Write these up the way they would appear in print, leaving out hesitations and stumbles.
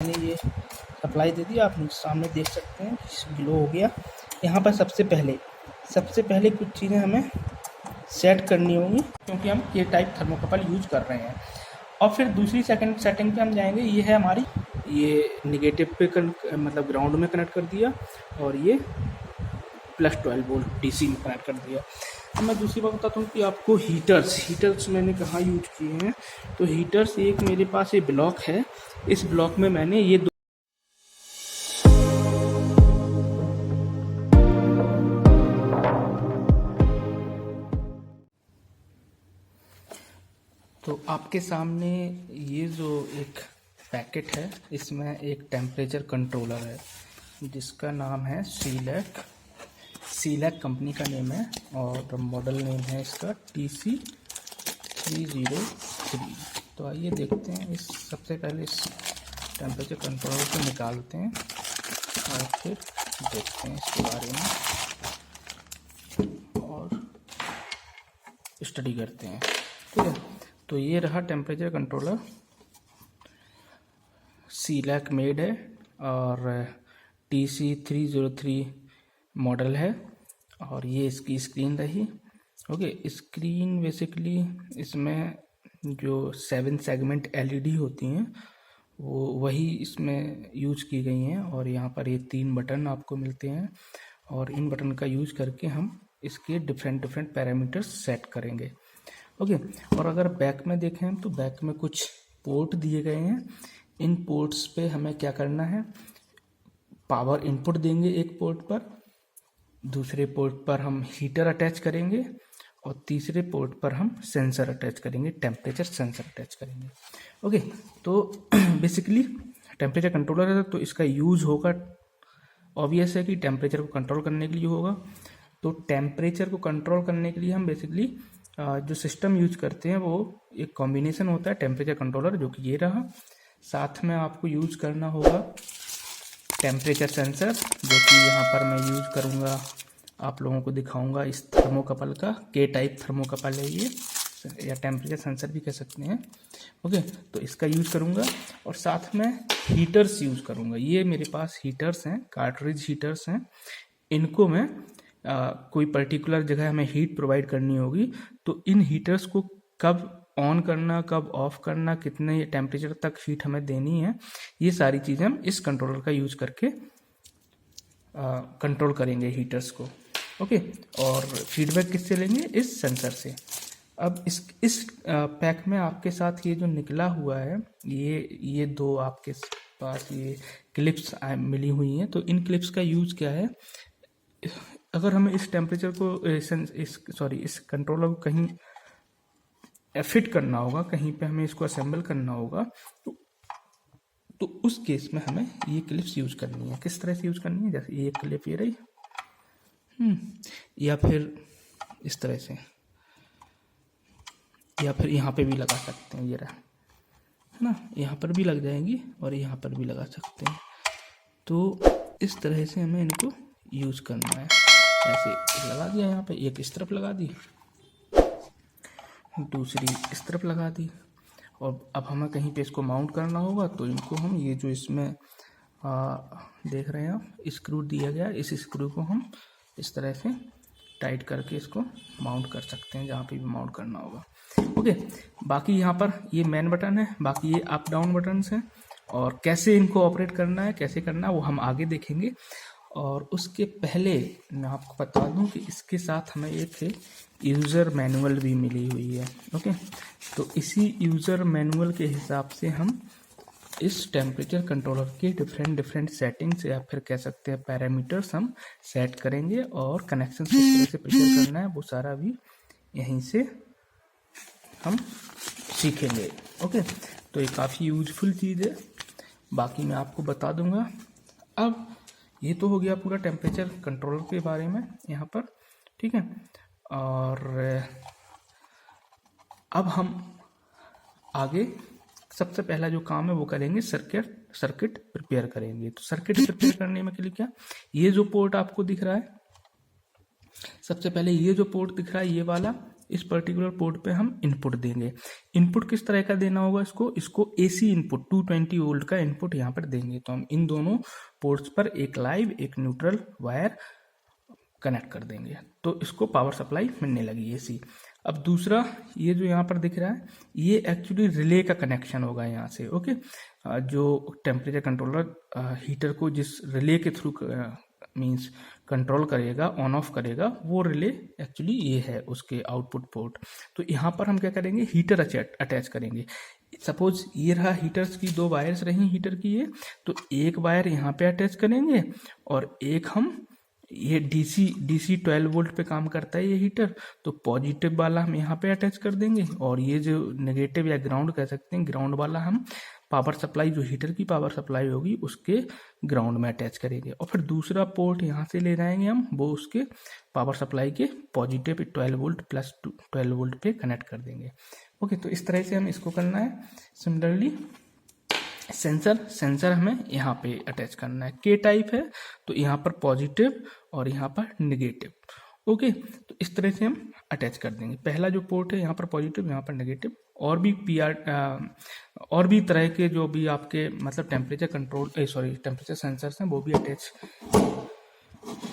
मैंने ये सप्लाई दे दी, आप सामने देख सकते हैं ग्लो हो गया। यहाँ पर सबसे पहले कुछ चीज़ें हमें सेट करनी होंगी, क्योंकि हम के टाइप थर्मोकपल यूज कर रहे हैं। और फिर दूसरी सेकंड सेटिंग पे हम जाएंगे। ये है हमारी, ये नेगेटिव पे मतलब ग्राउंड में कनेक्ट कर दिया, और ये +12 वोल्ट डीसी में कनेक्ट कर दिया। अब मैं दूसरी बात बताता हूँ कि आपको हीटर्स मैंने कहाँ यूज किए हैं। तो हीटर्स, एक मेरे पास ये ब्लॉक है, इस ब्लॉक में मैंने ये तो आपके सामने ये जो एक पैकेट है, इसमें एक टेम्परेचर कंट्रोलर है जिसका नाम है सीलैक कंपनी का नेम है, और मॉडल नेम है इसका TC303। तो आइए देखते हैं, सबसे पहले इस टेम्परेचर कंट्रोलर को निकालते हैं और फिर देखते हैं इसके बारे में और स्टडी करते हैं। ठीक है, तो ये रहा टेम्परेचर कंट्रोलर, सीलैक मेड है और TC303 मॉडल है, और ये इसकी स्क्रीन रही। ओके, स्क्रीन बेसिकली इसमें जो 7 सेगमेंट LED होती हैं वो वही इसमें यूज की गई हैं, और यहाँ पर ये 3 बटन आपको मिलते हैं, और इन बटन का यूज करके हम इसके डिफरेंट पैरामीटर्स सेट करेंगे। ओके, और अगर बैक में देखें तो बैक में कुछ पोर्ट दिए गए हैं। इन पोर्ट्स पे हमें क्या करना है, पावर इनपुट देंगे एक पोर्ट पर, दूसरे पोर्ट पर हम हीटर अटैच करेंगे, और तीसरे पोर्ट पर हम सेंसर अटैच करेंगे, टेम्परेचर सेंसर अटैच करेंगे। ओके, तो बेसिकली टेम्परेचर कंट्रोलर है, तो इसका यूज होगा, ऑब्वियस है कि टेम्परेचर को कंट्रोल करने के लिए होगा। तो टेम्परेचर को कंट्रोल करने के लिए हम बेसिकली जो सिस्टम यूज करते हैं वो एक कॉम्बिनेशन होता है टेम्परेचर कंट्रोलर, जो कि ये रहा। साथ में आपको यूज करना होगा टेम्परेचर सेंसर, जो कि यहाँ पर मैं यूज करूँगा, आप लोगों को दिखाऊंगा। इस थर्मोकपल का के टाइप थर्मोकपल है ये, या टेम्परेचर सेंसर भी कह सकते हैं। ओके, तो इसका यूज करूँगा, और साथ में हीटर्स यूज करूँगा। ये मेरे पास हीटर्स हैं, कार्ट्रिज हीटर्स हैं। इनको मैं कोई पर्टिकुलर जगह हमें हीट प्रोवाइड करनी होगी, तो इन हीटर्स को कब ऑन करना, कब ऑफ करना, कितने टेम्परेचर तक हीट हमें देनी है, ये सारी चीज़ें हम इस कंट्रोलर का यूज करके कंट्रोल करेंगे हीटर्स को। ओके, और फीडबैक किससे लेंगे, इस सेंसर से। अब इस पैक में आपके साथ ये जो निकला हुआ है, ये 2 आपके पास ये क्लिप्स मिली हुई हैं। तो इन क्लिप्स का यूज क्या है, अगर हमें इस टेम्परेचर को इस कंट्रोलर को कहीं फिट करना होगा, कहीं पे हमें इसको असेंबल करना होगा, तो उस केस में हमें ये क्लिप्स यूज करनी है। किस तरह से यूज करनी है, जैसे ये क्लिप ये रही, या फिर इस तरह से, या फिर यहाँ पे भी लगा सकते हैं, ये रहा है ना, यहाँ पर भी लग जाएंगी और यहाँ पर भी लगा सकते हैं। तो इस तरह से हमें इनको यूज करना है। ऐसे लगा दिया, यहाँ पे एक इस तरफ लगा दी, दूसरी इस तरफ लगा दी, और अब हमें कहीं पे इसको माउंट करना होगा, तो इनको हम ये जो इसमें देख रहे हैं आप, स्क्रू दिया गया, इस स्क्रू को हम इस तरह से टाइट करके इसको माउंट कर सकते हैं जहाँ पे भी माउंट करना होगा। ओके, बाकी यहाँ पर ये मेन बटन है, बाकी ये अप डाउन बटन्स हैं, और कैसे इनको ऑपरेट करना है, कैसे करना है, वो हम आगे देखेंगे। और उसके पहले मैं आपको बता दूं कि इसके साथ हमें एक यूज़र मैनुअल भी मिली हुई है। ओके, तो इसी यूज़र मैनुअल के हिसाब से हम इस टेम्परेचर कंट्रोलर के डिफरेंट सेटिंग्स, या फिर कह सकते हैं पैरामीटर्स, हम सेट करेंगे, और कनेक्शन किस तरह से प्रिपेयर करना है वो सारा भी यहीं से हम सीखेंगे। ओके, तो ये काफ़ी यूजफुल चीज़ है, बाकी मैं आपको बता दूंगा। अब ये तो हो गया पूरा टेम्परेचर कंट्रोलर के बारे में यहाँ पर, ठीक है। और अब हम आगे सबसे पहला जो काम है वो करेंगे, सर्किट प्रिपेयर करेंगे। तो सर्किट प्रिपेयर करने में के लिए क्या, ये जो पोर्ट आपको दिख रहा है, सबसे पहले ये जो पोर्ट दिख रहा है ये वाला, इस पर्टिकुलर पोर्ट पे हम इनपुट देंगे। इनपुट किस तरह का देना होगा इसको एसी इनपुट 220 वोल्ट का इनपुट यहाँ पर देंगे। तो हम इन दोनों पोर्ट्स पर एक लाइव एक न्यूट्रल वायर कनेक्ट कर देंगे, तो इसको पावर सप्लाई मिलने लगी एसी। अब दूसरा ये जो यहाँ पर दिख रहा है ये एक्चुअली रिले का कनेक्शन होगा यहाँ से। ओके, जो टेम्परेचर कंट्रोलर हीटर को जिस रिले के थ्रू मींस कंट्रोल करेगा, ऑन ऑफ करेगा, वो रिले एक्चुअली ये है उसके आउटपुट पोर्ट। तो यहाँ पर हम क्या करेंगे, हीटर अटैच करेंगे। सपोज ये रहा हीटर्स की दो वायर्स रही हीटर की ये, तो एक वायर यहाँ पे अटैच करेंगे और एक हम ये डीसी 12 वोल्ट पे काम करता है ये हीटर, तो पॉजिटिव वाला हम यहाँ पे अटैच कर देंगे और ये जो नेगेटिव या ग्राउंड कह सकते हैं, ग्राउंड वाला हम पावर सप्लाई जो हीटर की पावर सप्लाई होगी उसके ग्राउंड में अटैच करेंगे। और फिर दूसरा पोर्ट यहाँ से ले जाएंगे हम, वो उसके पावर सप्लाई के पॉजिटिव 12 वोल्ट प्लस 12 वोल्ट पे कनेक्ट कर देंगे। ओके, तो इस तरह से हम इसको करना है। सिमिलरली सेंसर हमें यहाँ पे अटैच करना है। के टाइप है तो यहाँ पर पॉजिटिव और यहाँ पर नेगेटिव। ओके, तो इस तरह से हम अटैच कर देंगे। पहला जो पोर्ट है यहाँ पर पॉजिटिव, यहाँ पर नेगेटिव। और भी और भी तरह के जो भी आपके मतलब टेम्परेचर सेंसर्स हैं वो भी अटैच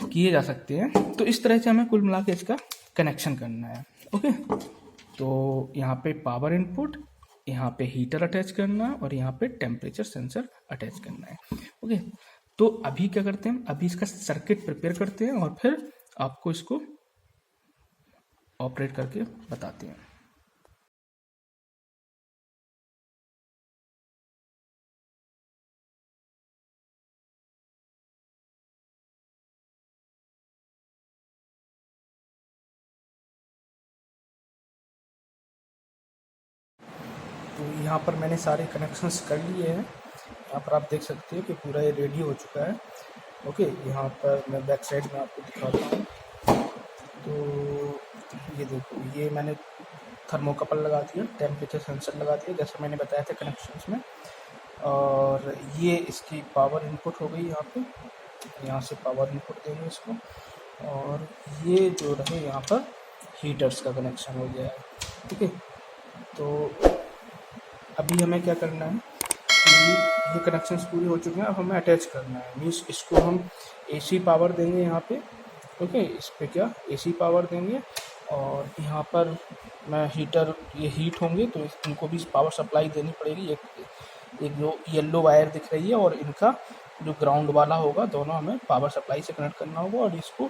किए जा सकते हैं। तो इस तरह से हमें कुल मिला के इसका कनेक्शन करना है। ओके, तो यहाँ पे पावर इनपुट, यहाँ पे हीटर अटैच करना और यहाँ पे टेम्परेचर सेंसर अटैच करना है। ओके, तो अभी क्या करते हैं, अभी इसका सर्किट प्रिपेयर करते हैं और फिर आपको इसको ऑपरेट करके बताते हैं। तो यहाँ पर मैंने सारे कनेक्शंस कर लिए हैं। यहाँ पर आप देख सकते हैं कि पूरा ये रेडी हो चुका है। ओके, यहाँ पर मैं बैक साइड में आपको दिखाता हूँ। तो ये देखो, ये मैंने थर्मोकपल लगा दिया, टेम्परेचर सेंसर लगा दिया जैसा मैंने बताया था कनेक्शंस में। और ये इसकी पावर इनपुट हो गई यहाँ पे, यहाँ से पावर इनपुट देंगे इसको। और ये जो रहे यहाँ पर हीटर्स का कनेक्शन हो गया है। ठीक है, तो अभी हमें क्या करना है कि ये कनेक्शंस पूरी हो चुके हैं, अब हमें अटैच करना है। मीन्स इसको हम एसी पावर देंगे यहाँ पे। ओके, इस पे क्या एसी पावर देंगे और यहाँ पर मैं हीटर ये हीट होंगे तो इनको भी पावर सप्लाई देनी पड़ेगी। एक जो येलो वायर दिख रही है और इनका जो ग्राउंड वाला होगा, दोनों हमें पावर सप्लाई से कनेक्ट करना होगा और इसको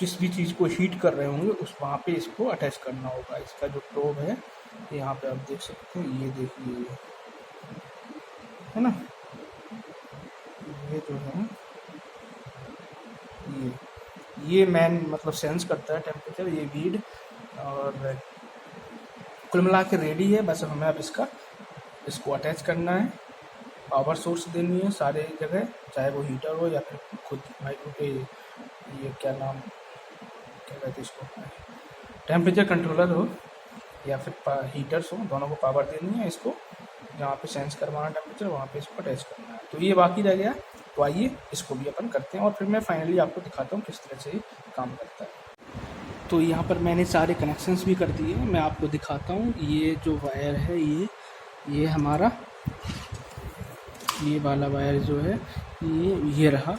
जिस भी चीज़ को हीट कर रहे होंगे उस वहाँ पे इसको अटैच करना होगा। इसका जो प्रोब है यहाँ पे आप देख सकते हैं, ये देखिए है ना, ये जो है ये मैन मतलब सेंस करता है टेम्परेचर, ये वीड। और कुल मिला के रेडी है। बस हमें अब इसको अटैच करना है, पावर सोर्स देनी है सारे जगह, चाहे वो हीटर हो या फिर खुद माइक्रो के ये क्या कहते हैं इसको, टेम्परेचर कंट्रोलर हो या फिर हीटर्स हो, दोनों को पावर देनी है। इसको जहाँ पे सेंस करवाना टेम्परेचर वहाँ पे इसको अटैच करना है। तो ये बाकी रह गया, तो आइए इसको भी अपन करते हैं और फिर मैं फाइनली आपको दिखाता हूँ किस तरह से ये काम करता है। तो यहाँ पर मैंने सारे कनेक्शंस भी कर दिए हैं, मैं आपको दिखाता हूँ। ये जो वायर है ये हमारा ये वाला वायर जो है ये रहा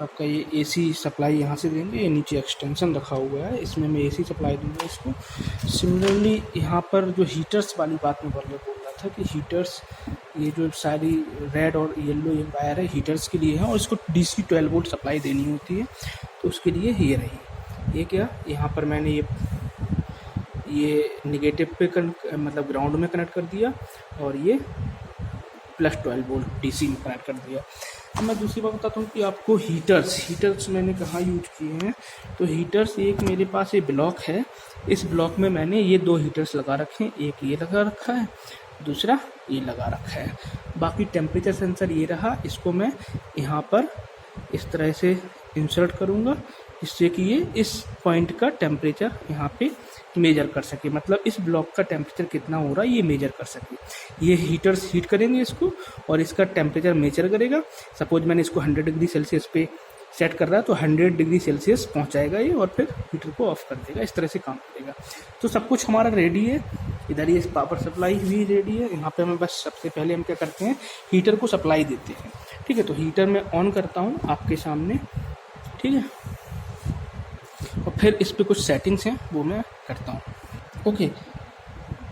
आपका। ये एसी सप्लाई यहाँ से देंगे, ये नीचे एक्सटेंशन रखा हुआ है, इसमें मैं एसी सप्लाई दूंगा इसको। सिमिलरली यहाँ पर जो हीटर्स वाली बात मैं बोल रहा था कि हीटर्स ये जो सारी रेड और येलो ये वायर है हीटर्स के लिए है और इसको DC 12 वोल्ट सप्लाई देनी होती है, तो उसके लिए ये रही। ये क्या, यहाँ पर मैंने ये नेगेटिव पे मतलब ग्राउंड में कनेक्ट कर दिया और ये प्लस 12 वोल्ट DC में कनेक्ट कर दिया। अब मैं दूसरी बात बताता हूँ कि आपको हीटर्स मैंने कहाँ यूज किए हैं। तो हीटर्स, एक मेरे पास ये ब्लॉक है, इस ब्लॉक में मैंने ये 2 हीटर्स लगा रखे हैं, एक ये लगा रखा है, दूसरा ये लगा रखा है। बाकी टेम्परेचर सेंसर ये रहा, इसको मैं यहाँ पर इस तरह से इंसर्ट करूँगा जिससे कि ये इस पॉइंट का टेम्परेचर यहाँ पे मेजर कर सके, मतलब इस ब्लॉक का टेम्परेचर कितना हो रहा है ये मेजर कर सके। ये हीटर्स हीट करेंगे इसको और इसका टेम्परेचर मेजर करेगा। सपोज मैंने इसको 100 डिग्री सेल्सियस पे सेट कर रहा है तो 100 डिग्री सेल्सियस पहुंचाएगा ये और फिर हीटर को ऑफ कर देगा। इस तरह से काम करेगा। तो सब कुछ हमारा रेडी है। इधर ये पावर सप्लाई भी रेडी है। यहाँ पे हमें बस सबसे पहले हम क्या करते हैं, हीटर को सप्लाई देते हैं। ठीक है, तो हीटर मैं ऑन करता हूँ आपके सामने। ठीक है, और फिर इस पर कुछ सेटिंग्स हैं वो मैं करता हूँ। ओके,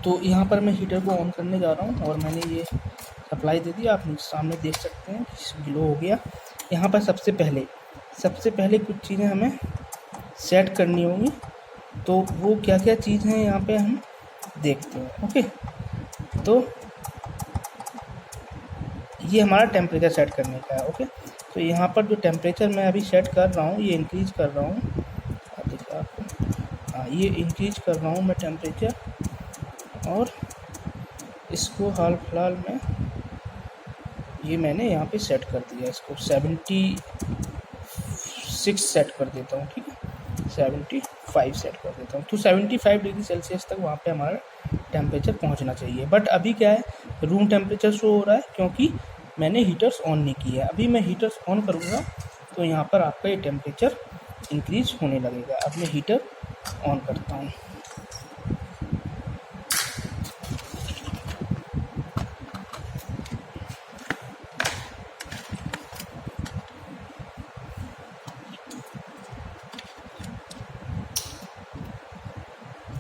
तो यहाँ पर मैं हीटर को ऑन करने जा रहा हूँ और मैंने ये सप्लाई दे दी। आप सामने देख सकते हैं ग्लो हो गया। यहाँ पर सबसे पहले कुछ चीज़ें हमें सेट करनी होंगी। तो वो क्या क्या चीज़ हैं यहाँ पे हम देखते हैं। ओके, तो ये हमारा टेम्परेचर सेट करने का है। ओके, तो यहाँ पर जो टेम्परेचर मैं अभी सेट कर रहा हूँ, ये इंक्रीज़ कर रहा हूँ। देखिए आपको, हाँ, ये इंक्रीज़ कर रहा हूँ मैं टेम्परेचर, और इसको हाल फिलहाल में ये मैंने यहाँ पे सेट कर दिया। इसको 76 सेट कर देता हूँ। ठीक है, 75 सेट कर देता हूँ। तो 75 डिग्री सेल्सियस तक वहाँ पे हमारा टेम्परेचर पहुँचना चाहिए। बट अभी क्या है, रूम टेम्परेचर शो हो रहा है क्योंकि मैंने हीटर्स ऑन नहीं किया है। अभी मैं हीटर्स ऑन करूँगा तो यहाँ पर आपका ये टेम्परेचर इंक्रीज होने लगेगा। अब मैं हीटर ऑन करता हूँ।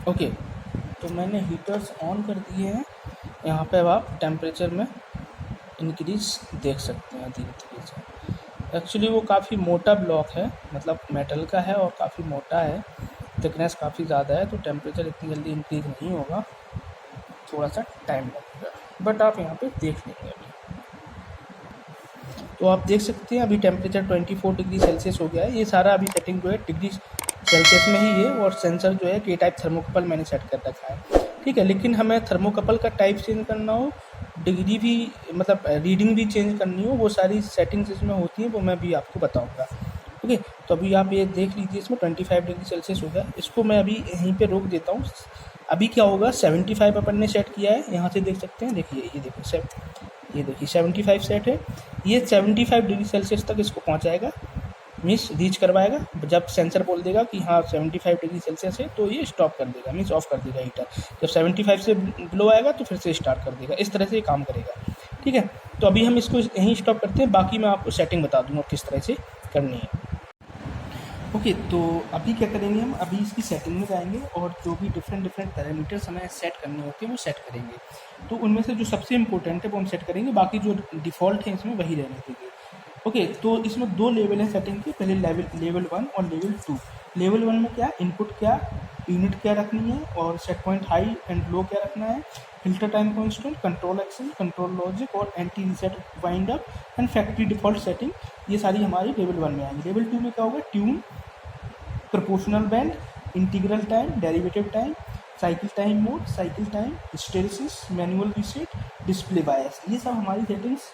ओके, तो मैंने हीटर्स ऑन कर दिए हैं। यहाँ पे अब आप टेम्परेचर में इंक्रीज देख सकते हैं धीरे धीरे से। एक्चुअली वो काफ़ी मोटा ब्लॉक है, मतलब मेटल का है और काफ़ी मोटा है, थिकनेस काफ़ी ज़्यादा है, तो टेम्परेचर इतनी जल्दी इंक्रीज नहीं होगा, थोड़ा सा टाइम लगेगा। बट आप यहाँ पे देख लेंगे। अभी तो आप देख सकते हैं अभी टेम्परेचर 24 डिग्री सेल्सियस हो गया है। ये सारा अभी सेटिंग जो है डिग्री सेल्सियस में ही है, और सेंसर जो है के टाइप थर्मोकपल मैंने सेट कर रखा है। ठीक है, लेकिन हमें थर्मोकपल का टाइप चेंज करना हो, डिग्री भी मतलब रीडिंग भी चेंज करनी हो, वो सारी सेटिंग्स इसमें होती हैं, वो मैं भी आपको बताऊंगा। ओके, तो अभी आप ये देख लीजिए, इसमें 25 डिग्री सेल्सियस हो गया। इसको मैं अभी यहीं पे रोक देता हूँ। अभी क्या होगा, 75 अपन ने सेट किया है, यहाँ से देख सकते हैं। देखिए, ये देखिए 75 सेट है। ये 75 डिग्री सेल्सियस तक इसको पहुँचाएगा, मीन्स रीच करवाएगा। जब सेंसर बोल देगा कि हाँ 75 डिग्री सेल्सियस है, तो ये स्टॉप कर देगा, मीन्स ऑफ कर देगा हीटर। जब 75 से बिलो आएगा तो फिर से स्टार्ट कर देगा। इस तरह से ये काम करेगा। ठीक है, तो अभी हम इसको यहीं स्टॉप करते हैं, बाकी मैं आपको सेटिंग बता दूंगा किस तरह से करनी है। ओके, तो अभी क्या करेंगे, हम अभी इसकी सेटिंग में जाएंगे और जो भी डिफरेंट पैरामीटर्स हमें सेट करने होते हैं वो सेट करेंगे। तो उनमें से जो सबसे इंपॉर्टेंट है वो हम सेट करेंगे, बाकी जो डिफ़ॉल्ट है इसमें वही रहने देंगे। ओके, तो इसमें 2 लेवल है सेटिंग के, पहले लेवल 1 और लेवल 2। लेवल 1 में क्या, इनपुट क्या, यूनिट क्या रखनी है, और set point high and low क्या रखना है, filter time constant, control action, control logic, और anti reset wind up and factory default setting, ये सारी हमारी लेवल 1 में आएंगी। लेवल 2 में क्या होगा, tune, proportional band, integral time, derivative time, cycle time mode, cycle time, hysteresis, manual reset, display bias, ये सब हमारी settings,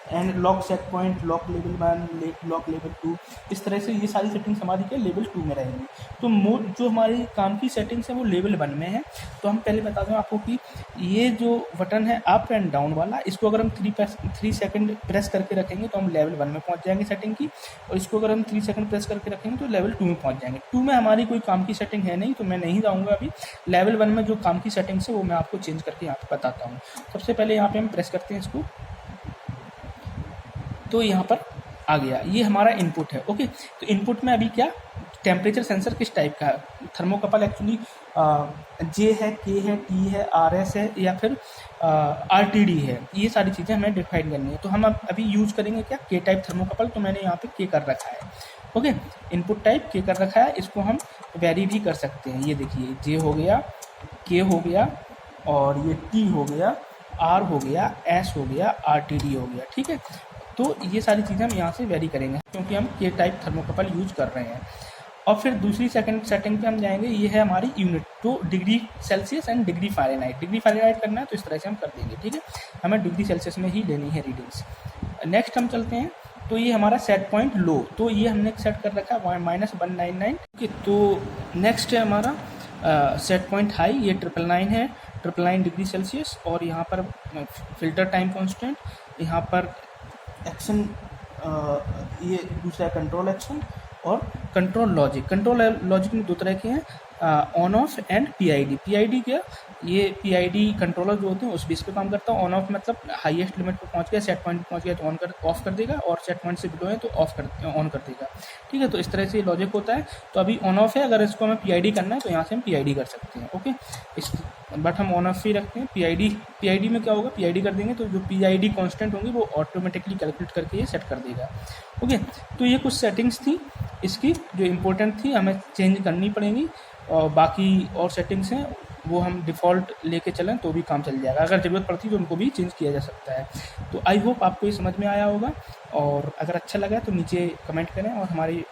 and lock set point, lock level 1, lock level 2, इस तरह से ये सारी सेटिंग्स हमारी क्या लेवल 2 में रहेंगी। तो जो हमारी काम की सेटिंग्स है वो लेवल 1 में है। तो हम पहले बता दें आपको कि ये जो बटन है अप एंड डाउन वाला, इसको अगर हम 3 सेकंड प्रेस करके रखेंगे तो हम लेवल 1 में पहुंच जाएंगे सेटिंग की, और इसको अगर हम 3 सेकंड प्रेस करके रखेंगे तो लेवल 2 में पहुंच जाएंगे। 2 में हमारी कोई काम की सेटिंग है नहीं, तो मैं नहीं जाऊँगा अभी। लेवल 1 में जो काम की सेटिंग्स है वो मैं आपको चेंज करके यहाँ पर बताता हूँ। सबसे पहले यहाँ पर हम प्रेस करते हैं इसको, तो यहाँ पर आ गया, ये हमारा इनपुट है। ओके, तो इनपुट में अभी क्या, टेम्परेचर सेंसर किस टाइप का है, थर्मोकपल एक्चुअली जे है, के है, टी है, आर एस है, या फिर RTD है, ये सारी चीज़ें हमें डिफाइन करनी है। तो हम अभी यूज़ करेंगे क्या, के टाइप थर्मोकपल, तो मैंने यहाँ पे के कर रखा है। ओके, इनपुट टाइप के कर रखा है, इसको हम वेरी भी कर सकते हैं। ये देखिए, जे हो गया, के हो गया, और ये टी हो गया, आर हो गया, एस हो गया, RTD हो गया। ठीक है, तो ये सारी चीज़ें हम यहाँ से वेरी करेंगे क्योंकि हम के टाइप थर्मोकपल यूज कर रहे हैं। और फिर दूसरी सेटिंग पे हम जाएंगे, ये है हमारी यूनिट, तो degree Celsius and degree Fahrenheit. Degree Fahrenheit करना है तो इस तरह से हम कर देंगे। ठीक है, हमें डिग्री सेल्सियस में ही लेनी है रीडिंग्स। नेक्स्ट हम चलते हैं, तो ये हमारा सेट पॉइंट लो, तो ये हमने सेट कर रखा है -199। ओके, तो नेक्स्ट है हमारा सेट पॉइंट हाई, ये 999 है, 999 डिग्री सेल्सियस। और यहाँ पर फिल्टर टाइम कॉन्स्टेंट, यहाँ पर एक्शन ये दूसरा है कंट्रोल एक्शन और कंट्रोल लॉजिक। कंट्रोल लॉजिक में दो तरह के हैं, on off and PID. PID क्या, ये पीआईडी कंट्रोलर जो होते हैं उस बेस पे काम करता है। ऑन ऑफ मतलब हाईएस्ट लिमिट पे पहुंच गया, सेट पॉइंट पहुंच गया तो ऑफ कर देगा, और सेट पॉइंट से बिलो है तो ऑन कर देगा। ठीक है, तो इस तरह से लॉजिक होता है। तो अभी ऑन ऑफ है, अगर इसको हमें पीआईडी करना है तो यहाँ से हम पीआईडी कर सकते हैं। ओके, इस बट हम ऑन ऑफ ही रखते हैं। पीआईडी में क्या होगा, पीआईडी कर देंगे तो जो पीआईडी कांस्टेंट होंगी वो ऑटोमेटिकली कैलकुलेट करके ये सेट कर देगा। ओके, तो ये कुछ सेटिंग्स थी इसकी जो इम्पोर्टेंट थी, हमें चेंज करनी पड़ेंगी, और बाकी और सेटिंग्स हैं वो हम डिफ़ॉल्ट लेके चलें तो भी काम चल जाएगा। अगर ज़रूरत पड़ती है तो उनको भी चेंज किया जा सकता है। तो आई होप आपको ये समझ में आया होगा, और अगर अच्छा लगा तो नीचे कमेंट करें और हमारे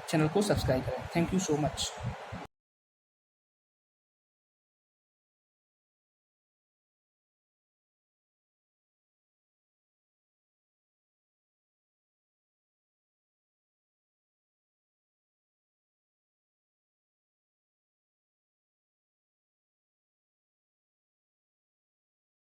चैनल को सब्सक्राइब करें। Thank you so much.